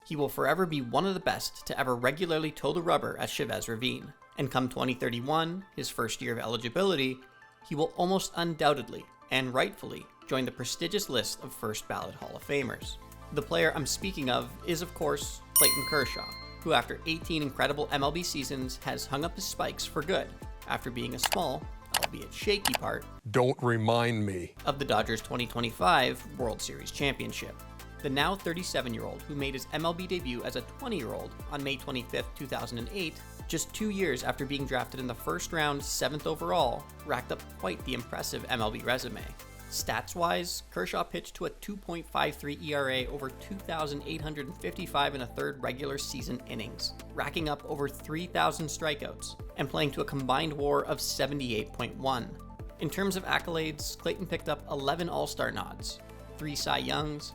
He will forever be one of the best to ever regularly toe the rubber at Chavez Ravine, and come 2031, his first year of eligibility, he will almost undoubtedly, and rightfully, join the prestigious list of first ballot Hall of Famers. The player I'm speaking of is, of course, Clayton Kershaw, who after 18 incredible MLB seasons has hung up his spikes for good, after being a small, albeit shaky part, don't remind me, of the Dodgers' 2025 World Series championship. The now 37-year-old, who made his MLB debut as a 20-year-old on May 25, 2008, just 2 years after being drafted in the first round, 7th overall, racked up quite the impressive MLB resume. Stats-wise, Kershaw pitched to a 2.53 ERA over 2,855 and a third regular season innings, racking up over 3,000 strikeouts, and playing to a combined WAR of 78.1. In terms of accolades, Clayton picked up 11 All-Star nods, 3 Cy Youngs,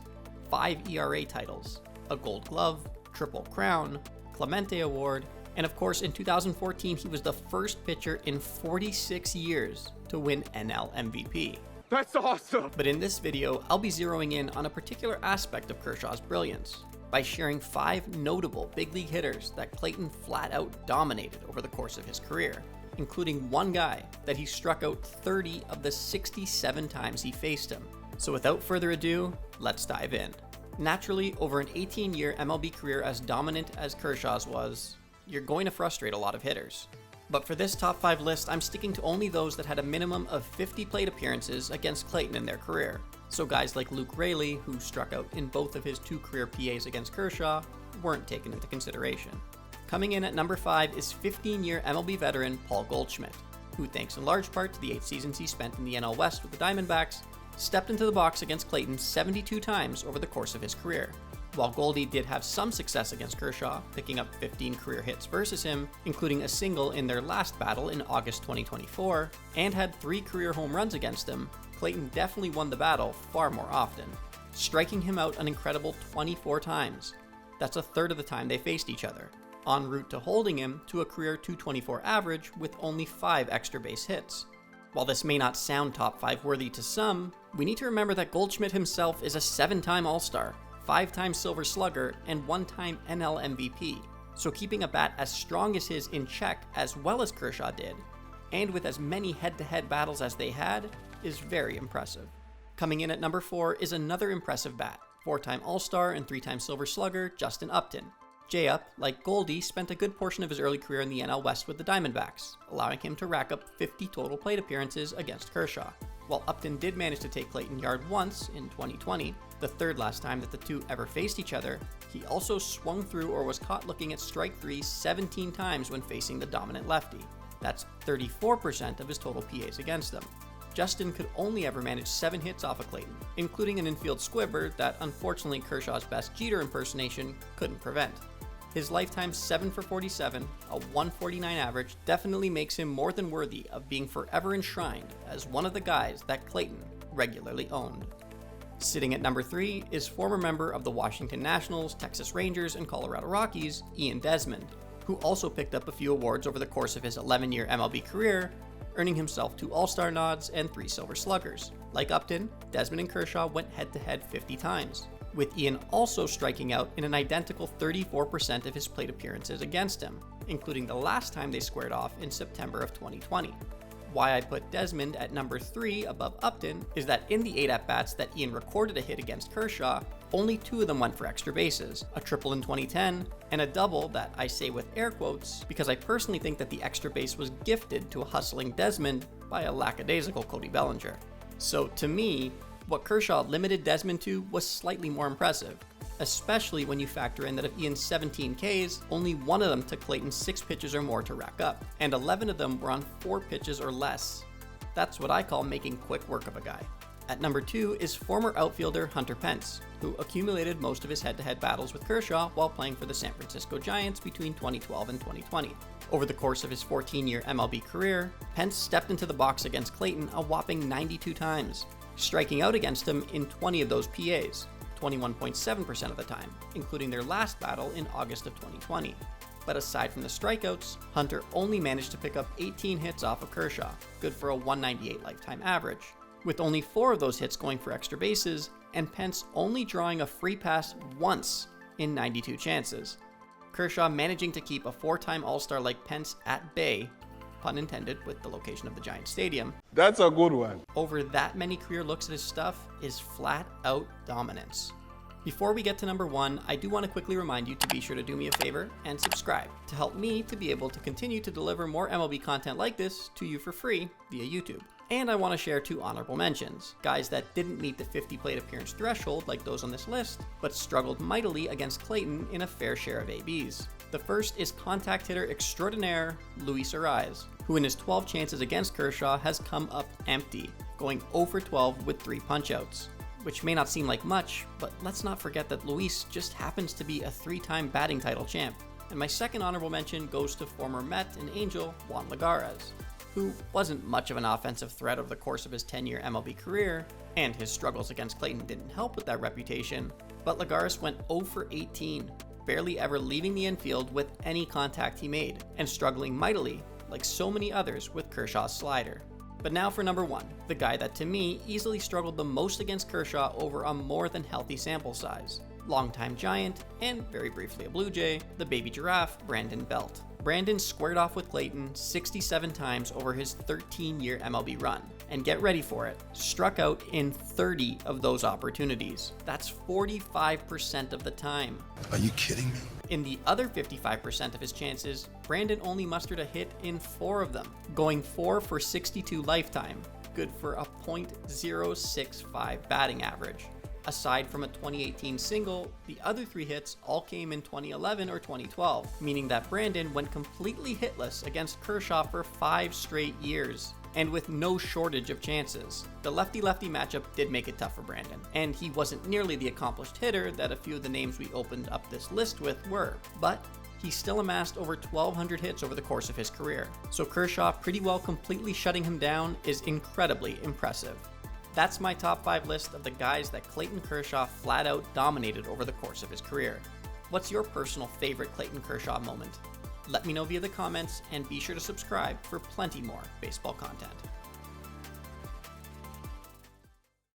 5 ERA titles, a Gold Glove, Triple Crown, Clemente Award, and of course in 2014 he was the first pitcher in 46 years to win NL MVP. That's awesome! But in this video, I'll be zeroing in on a particular aspect of Kershaw's brilliance by sharing 5 notable big league hitters that Clayton flat out dominated over the course of his career, including one guy that he struck out 30 of the 67 times he faced him. So without further ado, let's dive in. Naturally, over an 18-year MLB career as dominant as Kershaw's was, you're going to frustrate a lot of hitters. But for this top 5 list, I'm sticking to only those that had a minimum of 50 plate appearances against Clayton in their career. So guys like Luke Raley, who struck out in both of his 2 career PAs against Kershaw, weren't taken into consideration. Coming in at number 5 is 15-year MLB veteran Paul Goldschmidt, who thanks in large part to the 8 seasons he spent in the NL West with the Diamondbacks, stepped into the box against Clayton 72 times over the course of his career. While Goldie did have some success against Kershaw, picking up 15 career hits versus him, including a single in their last battle in August 2024, and had 3 career home runs against him, Clayton definitely won the battle far more often, striking him out an incredible 24 times. That's a third of the time they faced each other, en route to holding him to a career .224 average with only 5 extra base hits. While this may not sound top 5 worthy to some, we need to remember that Goldschmidt himself is a 7-time All-Star, 5-time Silver Slugger, and 1-time NL MVP, so keeping a bat as strong as his in check as well as Kershaw did, and with as many head-to-head battles as they had, is very impressive. Coming in at number 4 is another impressive bat, 4-time All-Star and 3-time Silver Slugger, Justin Upton. J-Up, like Goldie, spent a good portion of his early career in the NL West with the Diamondbacks, allowing him to rack up 50 total plate appearances against Kershaw. While Upton did manage to take Clayton yard once in 2020, the third last time that the two ever faced each other, he also swung through or was caught looking at strike 3 17 times when facing the dominant lefty. That's 34% of his total PAs against them. Justin could only ever manage 7 hits off of Clayton, including an infield squibber that unfortunately Kershaw's best Jeter impersonation couldn't prevent. His lifetime 7 for 47, a 149 average, definitely makes him more than worthy of being forever enshrined as one of the guys that Clayton regularly owned. Sitting at number 3 is former member of the Washington Nationals, Texas Rangers, and Colorado Rockies, Ian Desmond, who also picked up a few awards over the course of his 11-year MLB career, earning himself 2 All-Star nods and 3 Silver Sluggers. Like Upton, Desmond and Kershaw went head-to-head 50 times, with Ian also striking out in an identical 34% of his plate appearances against him, including the last time they squared off in September of 2020. Why I put Desmond at number 3 above Upton is that in the 8 at-bats that Ian recorded a hit against Kershaw, only 2 of them went for extra bases, a triple in 2010, and a double that I say with air quotes because I personally think that the extra base was gifted to a hustling Desmond by a lackadaisical Cody Bellinger. So to me, what Kershaw limited Desmond to was slightly more impressive, especially when you factor in that of Ian's 17 Ks, only 1 of them took Clayton 6 pitches or more to rack up, and 11 of them were on 4 pitches or less. That's what I call making quick work of a guy. At number 2 is former outfielder Hunter Pence, who accumulated most of his head-to-head battles with Kershaw while playing for the San Francisco Giants between 2012 and 2020. Over the course of his 14-year MLB career, Pence stepped into the box against Clayton a whopping 92 times, striking out against him in 20 of those PAs, 21.7% of the time, including their last battle in August of 2020. But aside from the strikeouts, Hunter only managed to pick up 18 hits off of Kershaw, good for a 198 lifetime average, with only 4 of those hits going for extra bases, and Pence only drawing a free pass once in 92 chances. Kershaw managing to keep a 4-time All-Star like Pence at bay, pun intended with the location of the Giants Stadium. That's a good one. Over that many career looks at his stuff is flat out dominance. Before we get to number 1, I do want to quickly remind you to be sure to do me a favor and subscribe to help me to be able to continue to deliver more MLB content like this to you for free via YouTube. And I want to share 2 honorable mentions, guys that didn't meet the 50 plate appearance threshold like those on this list, but struggled mightily against Clayton in a fair share of ABs. The first is contact hitter extraordinaire Luis Arraez, who in his 12 chances against Kershaw has come up empty, going 0 for 12 with 3 punchouts. Which may not seem like much, but let's not forget that Luis just happens to be a 3-time batting title champ. And my second honorable mention goes to former Met and Angel Juan Lagares, who wasn't much of an offensive threat over the course of his 10-year MLB career, and his struggles against Clayton didn't help with that reputation, but Lagares went 0 for 18, barely ever leaving the infield with any contact he made, and struggling mightily, like so many others with Kershaw's slider. But now for number 1, the guy that to me easily struggled the most against Kershaw over a more than healthy sample size. Longtime Giant, and very briefly a Blue Jay, the baby giraffe, Brandon Belt. Brandon squared off with Clayton 67 times over his 13-year MLB run. And get ready for it, struck out in 30 of those opportunities. That's 45% of the time. Are you kidding me? In the other 55% of his chances, Brandon only mustered a hit in 4 of them, going 4 for 62 lifetime, good for a .065 batting average. Aside from a 2018 single, the other 3 hits all came in 2011 or 2012, meaning that Brandon went completely hitless against Kershaw for 5 straight years, and with no shortage of chances. The lefty-lefty matchup did make it tough for Brandon, and he wasn't nearly the accomplished hitter that a few of the names we opened up this list with were, but he still amassed over 1,200 hits over the course of his career. So Kershaw pretty well completely shutting him down is incredibly impressive. That's my top 5 list of the guys that Clayton Kershaw flat out dominated over the course of his career. What's your personal favorite Clayton Kershaw moment? Let me know via the comments, and be sure to subscribe for plenty more baseball content.